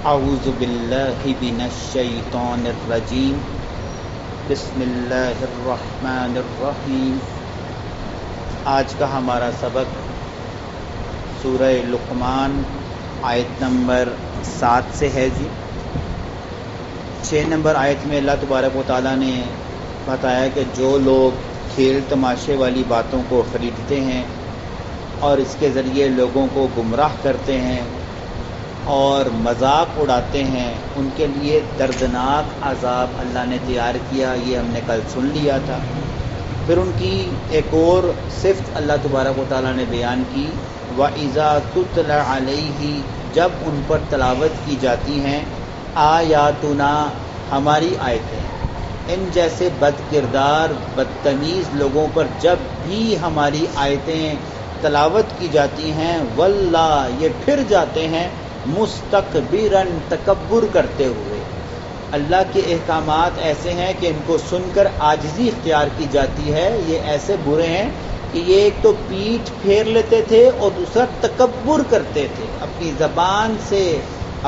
اعوذ باللہ من الشیطان الرجیم بسم اللہ الرحمن الرحیم۔ آج کا ہمارا سبق سورہ لقمان آیت نمبر 7 سے ہے جی۔ 6 نمبر آیت میں اللہ تبارک و تعالیٰ نے بتایا کہ جو لوگ کھیل تماشے والی باتوں کو خریدتے ہیں اور اس کے ذریعے لوگوں کو گمراہ کرتے ہیں اور مذاق اڑاتے ہیں، ان کے لیے دردناک عذاب اللہ نے تیار کیا۔ یہ ہم نے کل سن لیا تھا۔ پھر ان کی ایک اور صفت اللہ تبارک و تعالیٰ نے بیان کی، وَإِذَا تُتْلَى عَلَيْهِ، جب ان پر تلاوت کی جاتی ہیں آیاتنا، ہماری آیتیں۔ ان جیسے بد کردار بدتمیز لوگوں پر جب بھی ہماری آیتیں تلاوت کی جاتی ہیں، واللہ، یہ پھر جاتے ہیں مستکبرن، تکبر کرتے ہوئے۔ اللہ کے احکامات ایسے ہیں کہ ان کو سن کر عاجزی اختیار کی جاتی ہے۔ یہ ایسے برے ہیں کہ یہ ایک تو پیٹھ پھیر لیتے تھے اور دوسرا تکبر کرتے تھے، اپنی زبان سے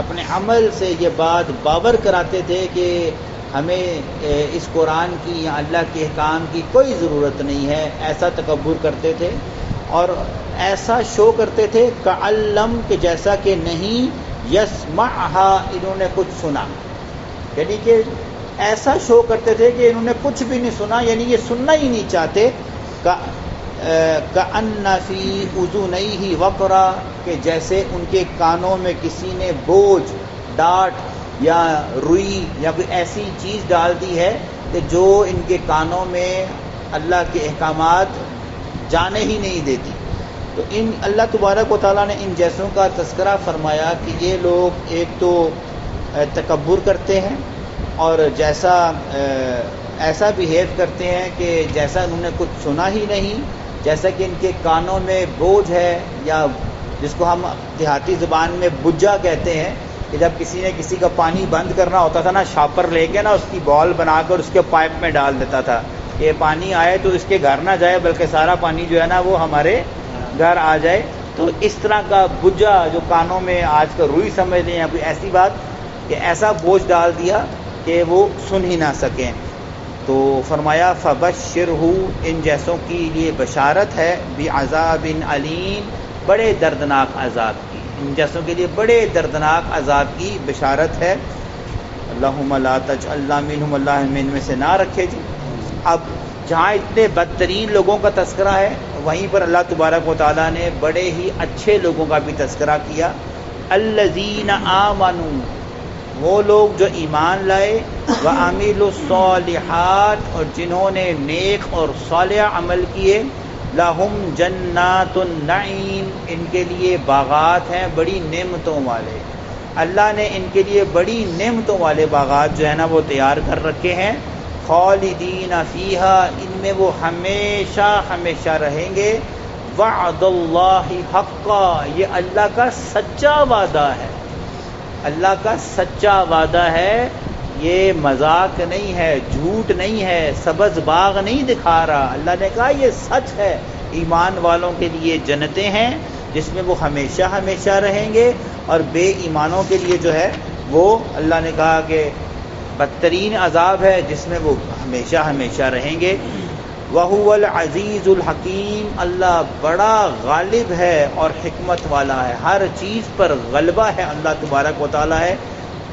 اپنے عمل سے یہ بات باور کراتے تھے کہ ہمیں اس قرآن کی یا اللہ کے احکام کی کوئی ضرورت نہیں ہے۔ ایسا تکبر کرتے تھے اور ایسا شو کرتے تھے کعلم، کہ جیسا کہ نہیں یسمعھا، انہوں نے کچھ سنا، یعنی کہ ایسا شو کرتے تھے کہ انہوں نے کچھ بھی نہیں سنا، یعنی یہ سننا ہی نہیں چاہتے۔ کأن فی اذنیہ وقرا، کہ جیسے ان کے کانوں میں کسی نے بوجھ، ڈاٹ یا روئی یا کوئی ایسی چیز ڈال دی ہے کہ جو ان کے کانوں میں اللہ کے احکامات جانے ہی نہیں دیتی۔ تو ان اللہ تبارک و تعالیٰ نے ان جیسوں کا تذکرہ فرمایا کہ یہ لوگ ایک تو تکبر کرتے ہیں اور ایسا بیہیو کرتے ہیں کہ جیسا انہوں نے کچھ سنا ہی نہیں، جیسا کہ ان کے کانوں میں بوجھ ہے، یا جس کو ہم دیہاتی زبان میں بجا کہتے ہیں، کہ جب کسی نے کسی کا پانی بند کرنا ہوتا تھا نا، شاپر لے کے نا اس کی بال بنا کر اس کے پائپ میں ڈال دیتا تھا، یہ پانی آئے تو اس کے گھر نہ جائے بلکہ سارا پانی جو ہے نا وہ ہمارے گھر آ جائے۔ تو اس طرح کا بجا جو کانوں میں آج کا روئی سمجھ لیں یا کوئی ایسی بات، کہ ایسا بوجھ ڈال دیا کہ وہ سن ہی نہ سکیں۔ تو فرمایا فبشرہ، ان جیسوں کے لیے بشارت ہے، بعذاب علیم، بڑے دردناک عذاب کی، ان جیسوں کے لیے بڑے دردناک عذاب کی بشارت ہے۔ اللہم لا تجعلنا منہم، اللہ ہمیں ان میں سے نہ رکھے جی۔ اب جہاں اتنے بدترین لوگوں کا تذکرہ ہے، وہیں پر اللہ تبارک و تعالیٰ نے بڑے ہی اچھے لوگوں کا بھی تذکرہ کیا۔ الذین آمنوا، وہ لوگ جو ایمان لائے، وعملوا الصالحات، اور جنہوں نے نیک اور صالح عمل کیے، لہم جنات النعیم، ان کے لیے باغات ہیں بڑی نعمتوں والے۔ اللہ نے ان کے لیے بڑی نعمتوں والے باغات جو ہے نا وہ تیار کر رکھے ہیں۔ خالدین فیہا، ان میں وہ ہمیشہ ہمیشہ رہیں گے۔ وعد اللہ حقا، یہ اللہ کا سچا وعدہ ہے، اللہ کا سچا وعدہ ہے، یہ مذاق نہیں ہے، جھوٹ نہیں ہے، سبز باغ نہیں دکھا رہا۔ اللہ نے کہا یہ سچ ہے، ایمان والوں کے لیے جنتیں ہیں جس میں وہ ہمیشہ ہمیشہ رہیں گے، اور بے ایمانوں کے لیے جو ہے وہ اللہ نے کہا کہ بدترین عذاب ہے جس میں وہ ہمیشہ ہمیشہ رہیں گے۔ وَهُوَ الْعَزِيزُ الْحَكِيمُ، اللہ بڑا غالب ہے اور حکمت والا ہے، ہر چیز پر غلبہ ہے اللہ تبارک و تعالیٰ ہے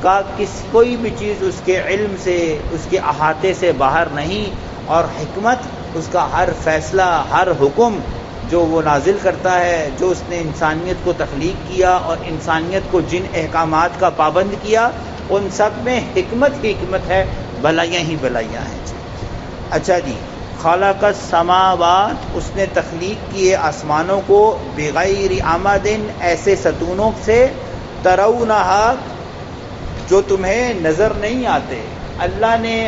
کا، کوئی بھی چیز اس کے علم سے، اس کے احاطے سے باہر نہیں، اور حکمت اس کا ہر فیصلہ، ہر حکم جو وہ نازل کرتا ہے، جو اس نے انسانیت کو تخلیق کیا اور انسانیت کو جن احکامات کا پابند کیا، ان سب میں حکمت ہی حکمت ہے، بھلائیاں ہی بھلائیاں ہیں۔ اچھا جی، خلق السماوات، اس نے تخلیق کیے آسمانوں کو، بغیر عمد، ایسے ستونوں سے، ترونہا، جو تمہیں نظر نہیں آتے۔ اللہ نے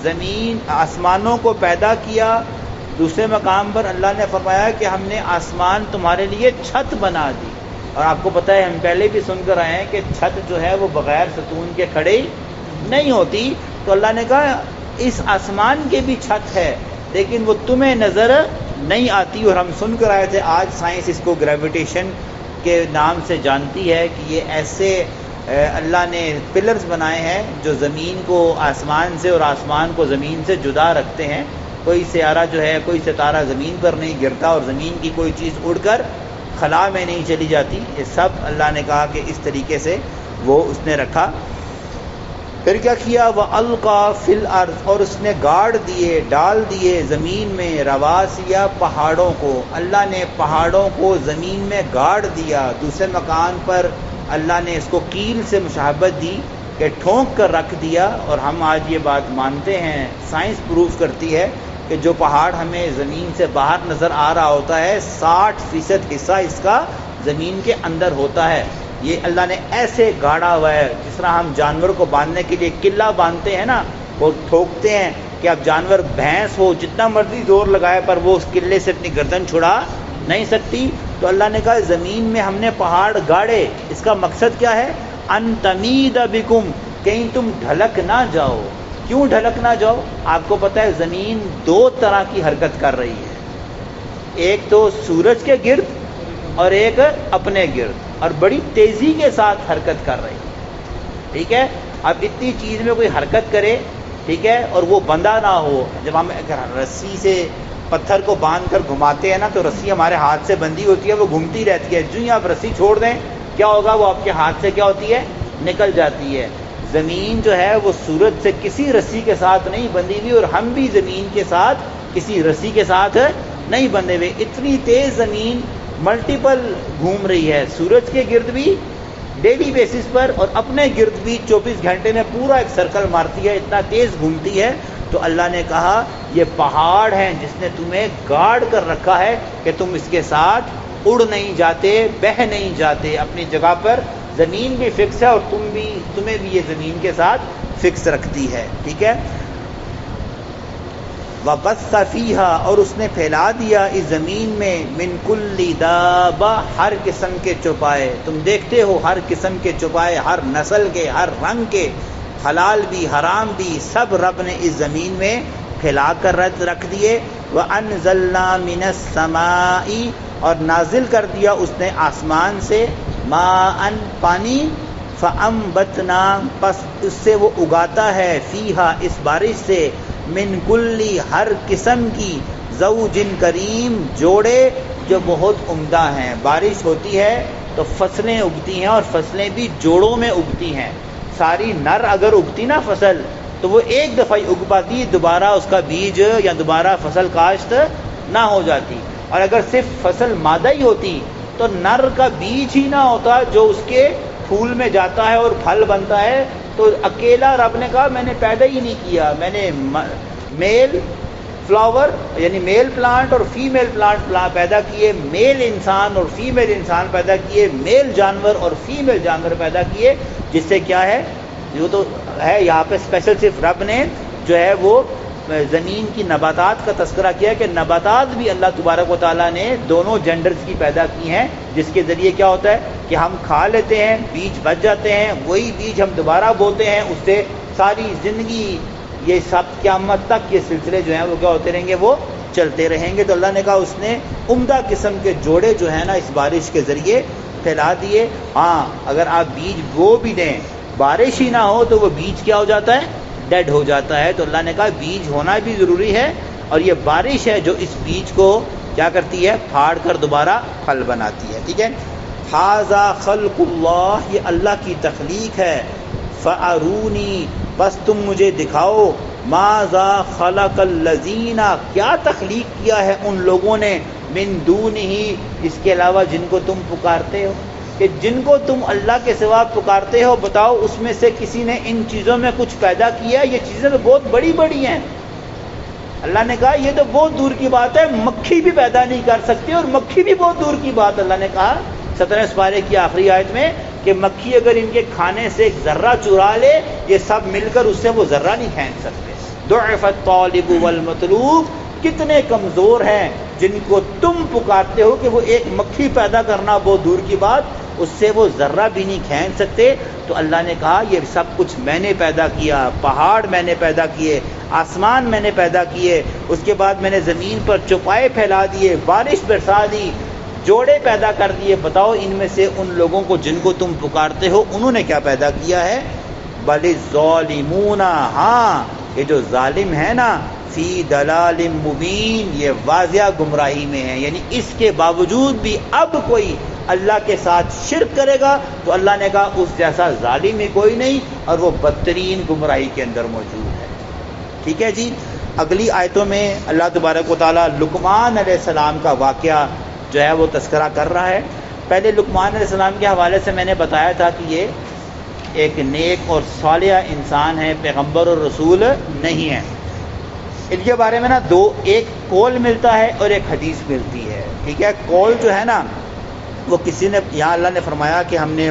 زمین آسمانوں کو پیدا کیا۔ دوسرے مقام پر اللہ نے فرمایا کہ ہم نے آسمان تمہارے لیے چھت بنا دی، اور آپ کو پتہ ہے ہم پہلے بھی سن کر آئے ہیں کہ چھت جو ہے وہ بغیر ستون کے کھڑے نہیں ہوتی۔ تو اللہ نے کہا اس آسمان کے بھی چھت ہے لیکن وہ تمہیں نظر نہیں آتی، اور ہم سن کر آئے تھے، آج سائنس اس کو گریویٹیشن کے نام سے جانتی ہے کہ یہ ایسے اللہ نے پلرز بنائے ہیں جو زمین کو آسمان سے اور آسمان کو زمین سے جدا رکھتے ہیں. کوئی سیارہ جو ہے، کوئی ستارہ زمین پر نہیں گرتا اور زمین کی کوئی چیز اڑ کر خلا میں نہیں چلی جاتی. یہ سب اللہ نے کہا کہ اس طریقے سے وہ اس نے رکھا. پھر کیا کیا؟ وَأَلْقَى فِي الْأَرْضِ، اور اس نے گاڑ دیے، ڈال دیے زمین میں، رواسیا، پہاڑوں کو. اللہ نے پہاڑوں کو زمین میں گاڑ دیا. دوسرے مکان پر اللہ نے اس کو کیل سے مشابہت دی کہ ٹھونک کر رکھ دیا. اور ہم آج یہ بات مانتے ہیں، سائنس پروف کرتی ہے کہ جو پہاڑ ہمیں زمین سے باہر نظر آ رہا ہوتا ہے 60% حصہ اس کا زمین کے اندر ہوتا ہے. یہ اللہ نے ایسے گاڑا ہوا ہے، جس طرح ہم جانور کو باندھنے کے لیے قلعہ باندھتے ہیں نا، وہ ٹھوکتے ہیں کہ اب جانور بھینس ہو جتنا مرضی زور لگائے پر وہ اس قلعے سے اپنی گردن چھڑا نہیں سکتی. تو اللہ نے کہا زمین میں ہم نے پہاڑ گاڑے. اس کا مقصد کیا ہے؟ ان تمید بکم، کہیں تم ڈھلک نہ جاؤ. کیوں ڈھلک نہ جاؤ؟ آپ کو پتہ ہے زمین دو طرح کی حرکت کر رہی ہے، ایک تو سورج کے گرد اور ایک اپنے گرد، اور بڑی تیزی کے ساتھ حرکت کر رہی ہے. ٹھیک ہے، اب اتنی چیز میں کوئی حرکت کرے، ٹھیک ہے، اور وہ بندھا نہ ہو. جب ہم رسی سے پتھر کو باندھ کر گھماتے ہیں نا، تو رسی ہمارے ہاتھ سے بندھی ہوتی ہے، وہ گھومتی رہتی ہے. جو ہی آپ رسی چھوڑ دیں کیا ہوگا؟ وہ آپ کے ہاتھ سے کیا ہوتی ہے؟ نکل جاتی ہے. زمین جو ہے وہ سورج سے کسی رسی کے ساتھ نہیں بندھی ہوئی، اور ہم بھی زمین کے ساتھ کسی رسی کے ساتھ نہیں بندھے ہوئے. اتنی تیز زمین ملٹیپل گھوم رہی ہے، سورج کے گرد بھی ڈیلی بیسس پر اور اپنے گرد بھی 24 گھنٹے میں پورا ایک سرکل مارتی ہے، اتنا تیز گھومتی ہے. تو اللہ نے کہا یہ پہاڑ ہیں جس نے تمہیں گاڑ کر رکھا ہے کہ تم اس کے ساتھ اڑ نہیں جاتے، بہہ نہیں جاتے. اپنی جگہ پر زمین بھی فکس ہے اور تمہیں بھی یہ زمین کے ساتھ فکس رکھتی ہے. ٹھیک ہے. وَبَثَّ فِيهَا، اور اس نے پھیلا دیا اس زمین میں من کل دابہ، ہر قسم کے چوپائے. تم دیکھتے ہو ہر قسم کے چوپائے، ہر نسل کے، ہر رنگ کے، حلال بھی حرام بھی، سب رب نے اس زمین میں پھیلا کر رکھ دیے. وَأَنزَلْنَا مِنَ السَّمَاءِ، اور نازل کر دیا اس نے آسمان سے، ماءً، پانی، فَأَنبَتْنَا، پس اس سے وہ اگاتا ہے، فیہا، اس بارش سے، من کلی، ہر قسم کی، زوجن کریم، جوڑے جو بہت عمدہ ہیں. بارش ہوتی ہے تو فصلیں اگتی ہیں، اور فصلیں بھی جوڑوں میں اگتی ہیں. ساری نر اگر اگتی نا فصل تو وہ ایک دفعہ ہی اگ پاتی، دوبارہ اس کا بیج یا دوبارہ فصل کاشت نہ ہو جاتی. اور اگر صرف فصل مادہ ہی ہوتی تو نر کا بیج ہی نہ ہوتا جو اس کے پھول میں جاتا ہے اور پھل بنتا ہے. تو اکیلا رب نے کہا میں نے پیدا ہی نہیں کیا، میں نے میل فلاور یعنی میل پلانٹ اور فیمیل پلانٹ پیدا کیے، میل انسان اور فیمیل انسان پیدا کیے، میل جانور اور فیمیل جانور پیدا کیے. جس سے کیا ہے، جو تو ہے یہاں پہ اسپیشل صرف رب نے جو ہے وہ زمین کی نباتات کا تذکرہ کیا کہ نباتات بھی اللہ تبارک و تعالیٰ نے دونوں جینڈرز کی پیدا کی ہیں، جس کے ذریعے کیا ہوتا ہے کہ ہم کھا لیتے ہیں، بیج بچ جاتے ہیں، وہی بیج ہم دوبارہ بوتے ہیں، اس سے ساری زندگی یہ سب قیامت تک یہ سلسلے جو ہیں وہ کیا ہوتے رہیں گے، وہ چلتے رہیں گے. تو اللہ نے کہا اس نے عمدہ قسم کے جوڑے جو ہیں نا اس بارش کے ذریعے پھیلا دیے. ہاں اگر آپ بیج بو بھی دیں، بارش ہی نہ ہو تو وہ بیج کیا ہو جاتا ہے، ڈیڈ ہو جاتا ہے. تو اللہ نے کہا بیج ہونا بھی ضروری ہے، اور یہ بارش ہے جو اس بیج کو کیا کرتی ہے، پھاڑ کر دوبارہ پھل بناتی ہے. ٹھیک ہے. ھذا خلق اللہ، یہ اللہ کی تخلیق ہے. فارونی، بس تم مجھے دکھاؤ، ماذا خلق الذین، کیا تخلیق کیا ہے ان لوگوں نے، من دونہ، اس کے علاوہ جن کو تم پکارتے ہو. کہ جن کو تم اللہ کے سوا پکارتے ہو، بتاؤ اس میں سے کسی نے ان چیزوں میں کچھ پیدا کیا؟ یہ چیزیں تو بہت بڑی بڑی ہیں. اللہ نے کہا یہ تو بہت دور کی بات ہے، مکھی بھی پیدا نہیں کر سکتی، اور مکھی بھی بہت دور کی بات. اللہ نے کہا 17 سپارے کی آخری آیت میں کہ مکھی اگر ان کے کھانے سے ایک ذرہ چرا لے، یہ سب مل کر اس سے وہ ذرہ نہیں کھینچ سکتے. ضعف الطالب والمطلوب، کتنے کمزور ہیں جن کو تم پکارتے ہو کہ وہ ایک مکھی پیدا کرنا بہت دور کی بات، اس سے وہ ذرہ بھی نہیں کھینچ سکتے. تو اللہ نے کہا یہ سب کچھ میں نے پیدا کیا، پہاڑ میں نے پیدا کیے، آسمان میں نے پیدا کیے، اس کے بعد میں نے زمین پر چوپائے پھیلا دیے، بارش برسا دی، جوڑے پیدا کر دیے. بتاؤ ان میں سے ان لوگوں کو جن کو تم پکارتے ہو انہوں نے کیا پیدا کیا ہے؟ بل الظالمون، ہاں یہ جو ظالم ہے نا، فی دلال مبین، یہ واضح گمراہی میں ہے. یعنی اس کے باوجود بھی اب کوئی اللہ کے ساتھ شرک کرے گا تو اللہ نے کہا اس جیسا ظالم ہی کوئی نہیں، اور وہ بدترین گمراہی کے اندر موجود ہے. ٹھیک ہے جی. اگلی آیتوں میں اللہ تبارک و تعالیٰ لقمان علیہ السلام کا واقعہ جو ہے وہ تذکرہ کر رہا ہے. پہلے لقمان علیہ السلام کے حوالے سے میں نے بتایا تھا کہ یہ ایک نیک اور صالح انسان ہے، پیغمبر اور رسول نہیں ہے. ان کے بارے میں نا ایک قول ملتا ہے اور ایک حدیث ملتی ہے. ٹھیک ہے. قول جو ہے نا وہ کسی نے، یہاں اللہ نے فرمایا کہ ہم نے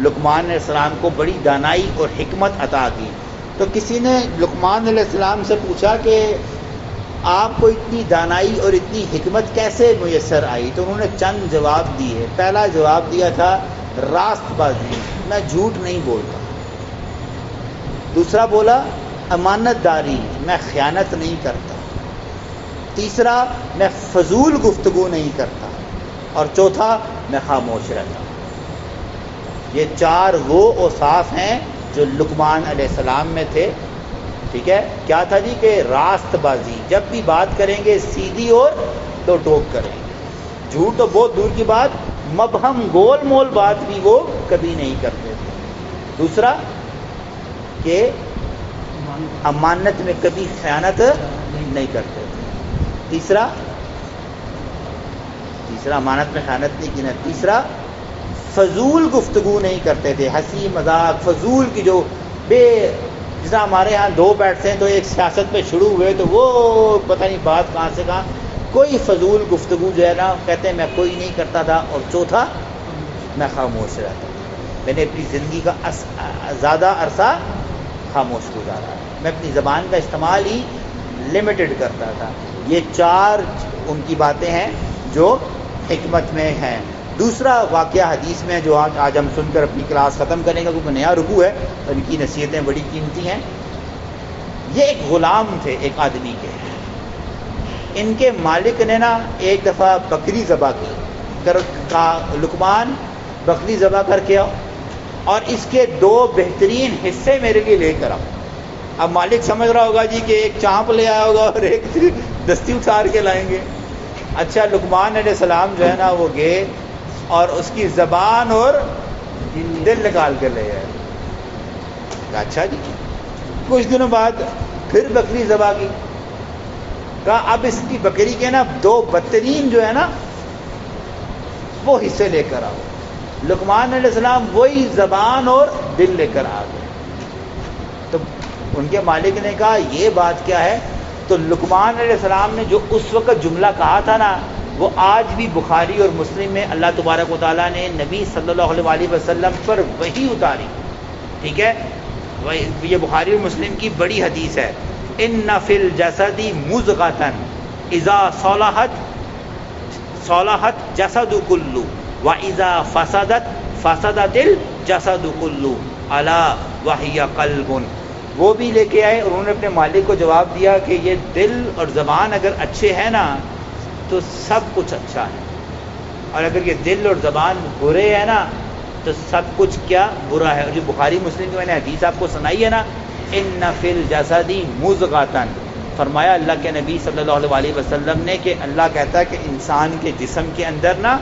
لقمان علیہ السلام کو بڑی دانائی اور حکمت عطا کی. تو کسی نے لقمان علیہ السلام سے پوچھا کہ آپ کو اتنی دانائی اور اتنی حکمت کیسے میسر آئی؟ تو انہوں نے چند جواب دیے. پہلا جواب دیا تھا راست بازی، میں جھوٹ نہیں بولتا. دوسرا بولا امانت داری، میں خیانت نہیں کرتا. تیسرا میں فضول گفتگو نہیں کرتا. اور چوتھا میں خاموش رہتا. یہ چار وہ اوصاف ہیں جو لقمان علیہ السلام میں تھے. ٹھیک ہے. کیا تھا جی؟ کہ راست بازی، جب بھی بات کریں گے سیدھی اور دو ٹوک کریں گے. جھوٹ تو بہت دور کی بات، مبہم گول مول بات بھی وہ کبھی نہیں کرتے تھے. دوسرا کہ امانت میں کبھی خیانت نہیں کرتے تھے. تیسرا امانت میں خیانت نہیں کی نا. تیسرا فضول گفتگو نہیں کرتے تھے، ہنسی مذاق فضول کی جو جیسا ہمارے ہاں دو بیٹھتے ہیں تو ایک سیاست پہ شروع ہوئے تو وہ پتہ نہیں بات کہاں سے کہاں، کوئی فضول گفتگو جو ہے نا کہتے ہیں میں کوئی نہیں کرتا تھا. اور چوتھا میں خاموش رہتا. میں نے اپنی زندگی کا زیادہ عرصہ خاموش گزارا. میں اپنی زبان کا استعمال ہی لمیٹڈ کرتا تھا. یہ چار ان کی باتیں ہیں جو حکمت میں ہیں. دوسرا واقعہ حدیث میں جو آج ہم سن کر اپنی کلاس ختم کریں گے کیونکہ نیا رکوع ہے اور ان کی نصیحتیں بڑی قیمتی ہیں. یہ ایک غلام تھے ایک آدمی کے. ان کے مالک نے نا ایک دفعہ بکری ذبح کی، لقمان بکری ذبح کر کے آؤ اور اس کے 2 بہترین حصے میرے لیے لے کر آؤ. اب مالک سمجھ رہا ہوگا جی کہ ایک چانپ لے آیا ہوگا اور ایک دستی اٹھار کے لائیں گے. اچھا لقمان علیہ السلام جو ہے نا وہ گئے اور اس کی زبان اور دل نکال کے لے آئے. اچھا جی. کچھ دنوں بعد پھر بکری ذبح کی. کہا اب اس کی بکری کے نا 2 بدترین جو ہے نا وہ حصے لے کر آؤ. لقمان علیہ السلام وہی زبان اور دل لے کر آ گئے. تو ان کے مالک نے کہا یہ بات کیا ہے؟ تو لقمان علیہ السلام نے جو اس وقت جملہ کہا تھا نا وہ آج بھی بخاری اور مسلم میں اللہ تبارک و تعالیٰ نے نبی صلی اللہ علیہ وسلم پر وحی اتاری. ٹھیک ہے. یہ بخاری اور مسلم کی بڑی حدیث ہے. ان فی الجسد مضغۃ اذا صلحت جسد کلو واذا فسدت الجسد کلو الا وہی قلب. وہ بھی لے کے آئے اور انہوں نے اپنے مالک کو جواب دیا کہ یہ دل اور زبان اگر اچھے ہیں نا تو سب کچھ اچھا ہے، اور اگر یہ دل اور زبان برے ہیں نا تو سب کچھ کیا برا ہے. اور جو بخاری مسلم کی میں نے حدیث آپ کو سنائی ہے نا، ان فی الجسد مضغۃ، فرمایا اللہ کے نبی صلی اللہ علیہ وسلم نے کہ اللہ کہتا ہے کہ انسان کے جسم کے اندر نا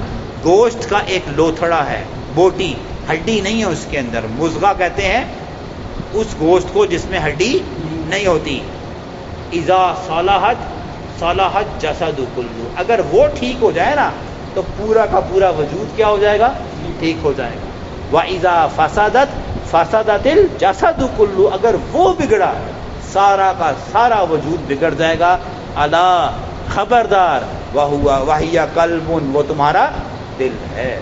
گوشت کا ایک لوتھڑا ہے، بوٹی، ہڈی نہیں ہے اس کے اندر. مضغہ کہتے ہیں اس گوشت کو جس میں ہڈی نہیں ہوتی. اذا صلحت جسد کلو، اگر وہ ٹھیک ہو جائے نا تو پورا کا پورا وجود کیا ہو جائے گا؟ ٹھیک ہو جائے گا. وَإِذَا فَسَدَتِ الْجَسَدُ كُلُّ، اگر وہ بگڑا سارا کا سارا وجود بگڑ جائے گا. الا، خبردار، وَهِيَ قَلْبٌ، وہ تمہارا دل ہے.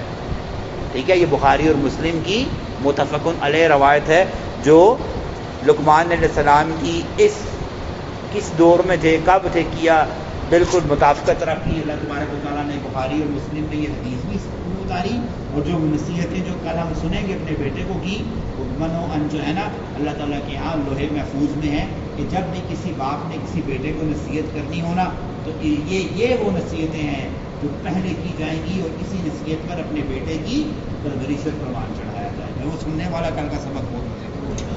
ٹھیک ہے. یہ بخاری اور مسلم کی متفقن علیہ روایت ہے جو لقمان علیہ السلام کی کس دور میں تھے، کب تھے کیا، بالکل مطابقت رکھی. اللہ تبارک و تعالیٰ نے بخاری اور مسلم میں یہ حدیث بھی اتاری اور جو نصیحتیں جو کل ہم سنیں گے اپنے بیٹے کو کی، من و ان جو ہے نا اللہ تعالیٰ کے یہاں لوہے محفوظ میں ہے کہ جب بھی کسی باپ نے کسی بیٹے کو نصیحت کرنی ہونا تو یہ وہ نصیحتیں ہیں جو پہلے کی جائیں گی اور اسی نصیحت پر اپنے بیٹے کی پرورش پر پروان چڑھایا جائے گا. وہ سننے والا کل کا سبق بہت مزے